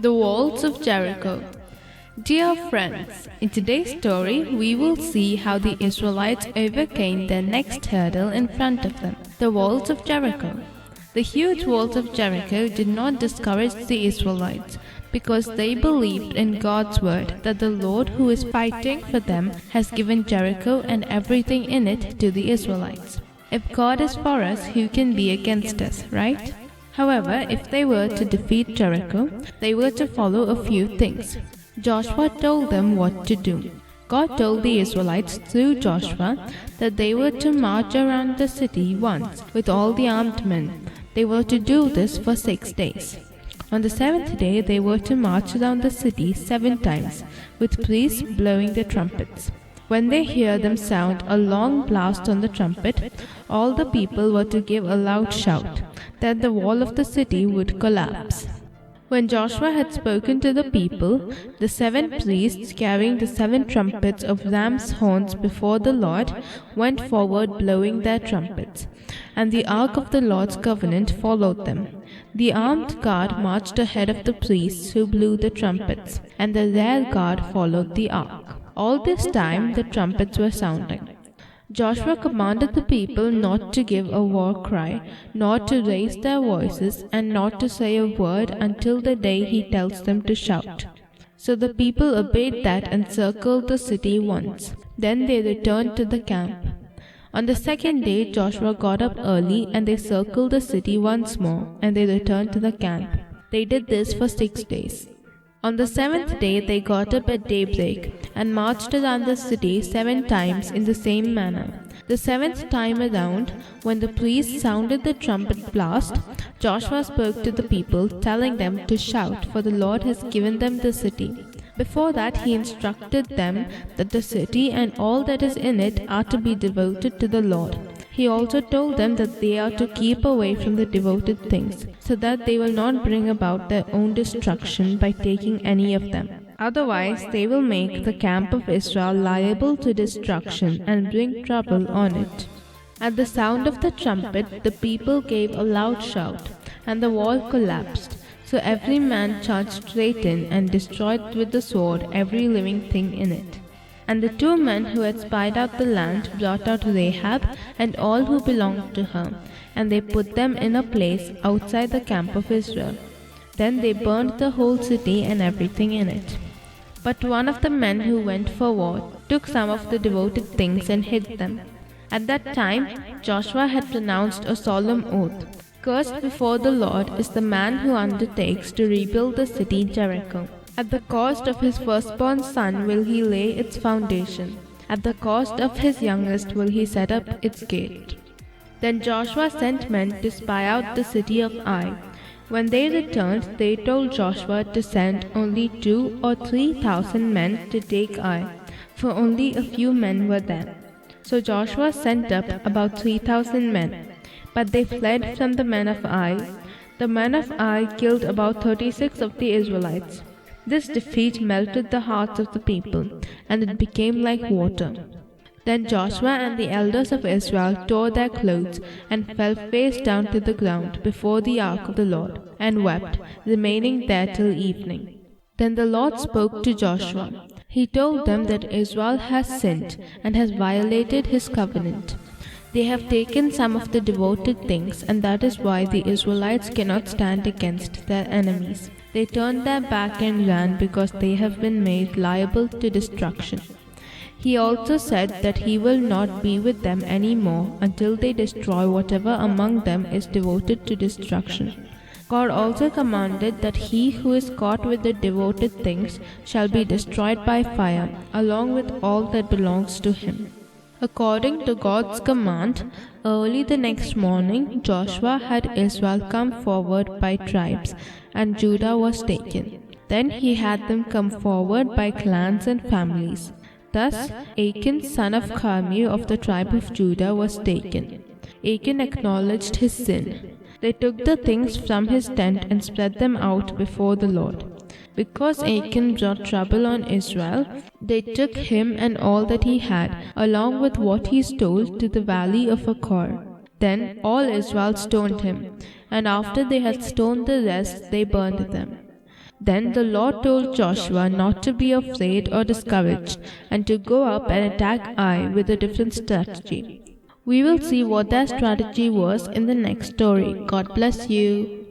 The walls of Jericho. Dear friends, in today's story, we will see how the Israelites overcame their next hurdle in front of them, the walls of Jericho. The huge walls of Jericho did not discourage the Israelites, because they believed in God's word that the Lord who is fighting for them has given Jericho and everything in it to the Israelites. If God is for us, who can be against us, right? However, if they were to defeat Jericho, they were to follow a few things. Joshua told them what to do. God told the Israelites through Joshua that they were to march around the city once with all the armed men. They were to do this for 6 days. On the 7th day, they were to march around the city 7 times, with priests blowing the trumpets. When they hear them sound a long blast on the trumpet, all the people were to give a loud shout. Then the wall of the city would collapse. When Joshua had spoken to the people, the 7 priests carrying the 7 trumpets of ram's horns before the Lord went forward blowing their trumpets, and the ark of the Lord's covenant followed them. The armed guard marched ahead of the priests who blew the trumpets, and the rear guard followed the ark. All this time the trumpets were sounding. Joshua commanded the people not to give a war cry, nor to raise their voices, and not to say a word until the day he tells them to shout. So the people obeyed that and circled the city once. Then they returned to the camp. On the 2nd day Joshua got up early, and they circled the city once more, and they returned to the camp. They did this for 6 days. On the 7th day they got up at daybreak and marched around the city 7 times in the same manner. The 7th time around, when the priest sounded the trumpet blast, Joshua spoke to the people, telling them to shout, for the Lord has given them the city. Before that he instructed them that the city and all that is in it are to be devoted to the Lord. He also told them that they are to keep away from the devoted things, so that they will not bring about their own destruction by taking any of them. Otherwise, they will make the camp of Israel liable to destruction and bring trouble on it. At the sound of the trumpet, the people gave a loud shout, and the wall collapsed. So every man charged straight in and destroyed with the sword every living thing in it. And the 2 men who had spied out the land brought out Rahab and all who belonged to her, and they put them in a place outside the camp of Israel. Then they burned the whole city and everything in it. But one of the men who went for war took some of the devoted things and hid them. At that time Joshua had pronounced a solemn oath. Cursed before the Lord is the man who undertakes to rebuild the city Jericho. At the cost of his firstborn son will he lay its foundation. At the cost of his youngest will he set up its gate. Then Joshua sent men to spy out the city of Ai. When they returned, they told Joshua to send only 2,000 or 3,000 men to take Ai, for only a few men were there. So Joshua sent up about 3,000 men, but they fled from the men of Ai. The men of Ai killed about 36 of the Israelites. This defeat melted the hearts of the people, and it became like water. Then Joshua and the elders of Israel tore their clothes and fell face down to the ground before the ark of the Lord, and wept, remaining there till evening. Then the Lord spoke to Joshua. He told them that Israel has sinned and has violated his covenant. They have taken some of the devoted things, and that is why the Israelites cannot stand against their enemies. They turned their back and ran because they have been made liable to destruction. He also said that he will not be with them any more until they destroy whatever among them is devoted to destruction. God also commanded that he who is caught with the devoted things shall be destroyed by fire, along with all that belongs to him. According to God's command, early the next morning Joshua had Israel come forward by tribes, and Judah was taken. Then he had them come forward by clans and families. Thus Achan son of Carmi of the tribe of Judah was taken. Achan acknowledged his sin. They took the things from his tent and spread them out before the Lord. Because Achan brought trouble on Israel, they took him and all that he had, along with what he stole, to the valley of Achor. Then all Israel stoned him, and after they had stoned the rest, they burned them. Then the Lord told Joshua not to be afraid or discouraged, and to go up and attack Ai with a different strategy. We will see what that strategy was in the next story. God bless you.